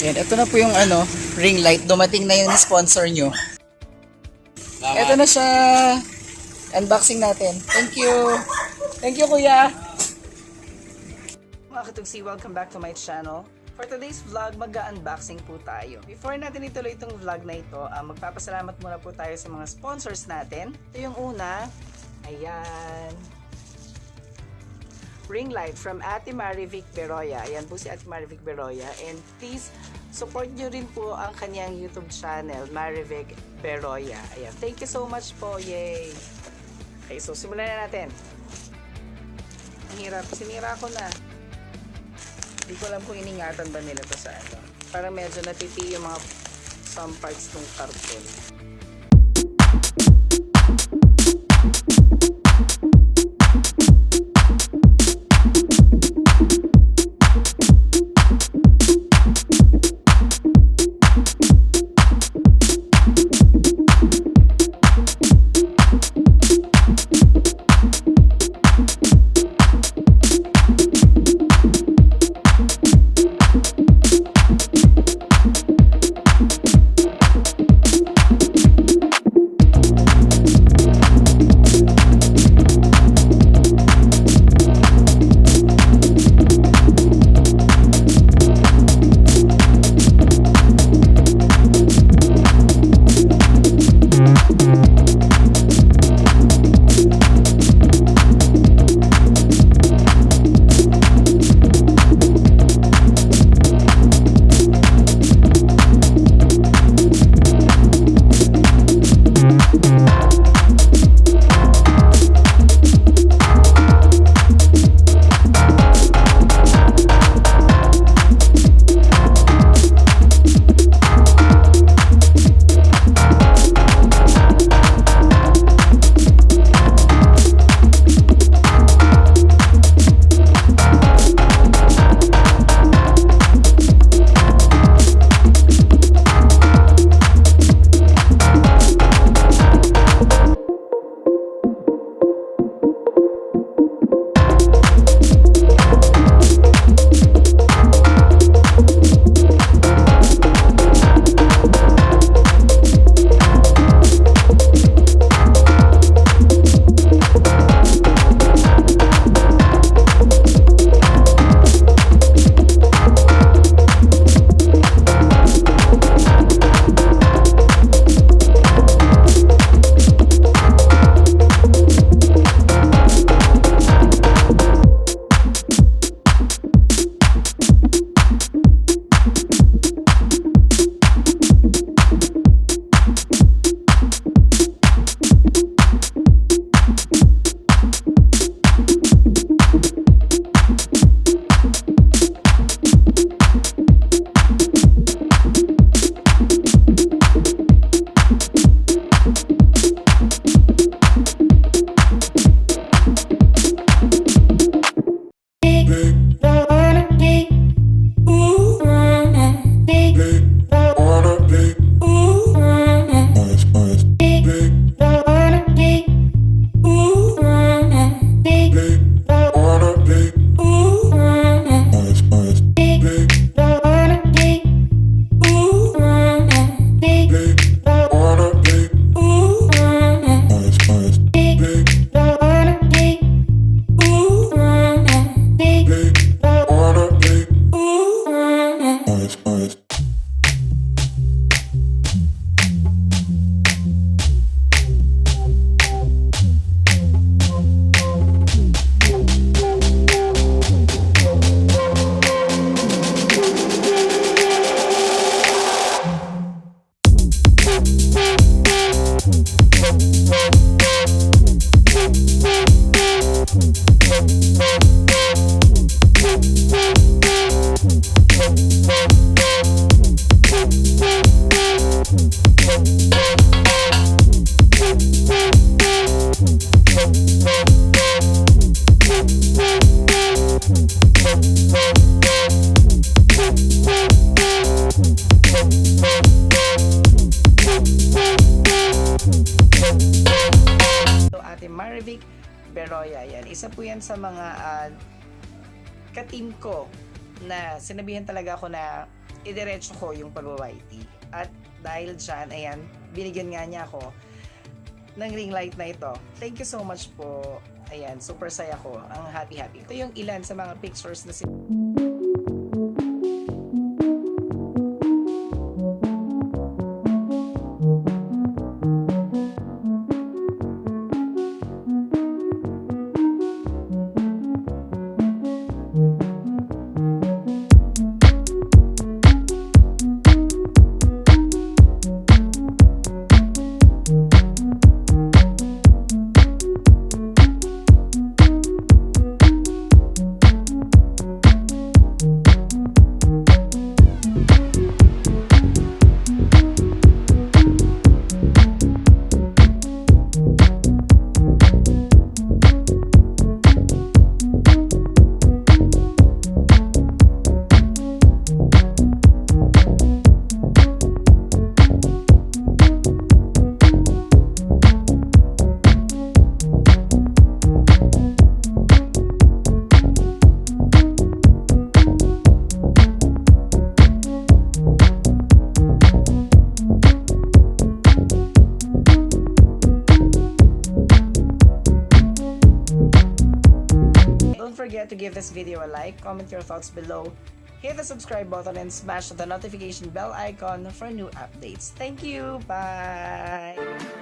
Yan, ito na po yung Ringlight. Dumating na yung sponsor nyo. Ito na siya. Unboxing natin. Thank you. Thank you, kuya. Mga kaTUGSi, welcome back to my channel. For today's vlog, mag-unboxing po tayo. Before natin ituloy itong vlog na ito, magpapasalamat muna po tayo sa mga sponsors natin. Ito yung una. Ayan. Ringlight from Ate Marivic Beroya. Ayan po si Ate Marivic Beroya. And please, support nyo rin po ang kanyang YouTube channel, Marivic Beroya. Ayan. Thank you so much po. Yay! Okay, so simulan na natin. Ang hirap. Sinira ko na. Hindi ko alam kung iningatan ba nila to sa ano. Parang medyo natiti yung mga some parts ng karton. Marivic Beroya. Yan. Isa po yan sa mga ka-team ko na sinabihan talaga ako na idiretso ko yung pag-YT. At dahil dyan, ayan, binigyan nga niya ako ng ring light na ito. Thank you so much po. Ayan, super saya ko. Ang happy-happy. Ito yung ilan sa mga pictures na Don't forget to give this video a like, comment your thoughts below, hit the subscribe button, and smash the notification bell icon for new updates. Thank you! Bye!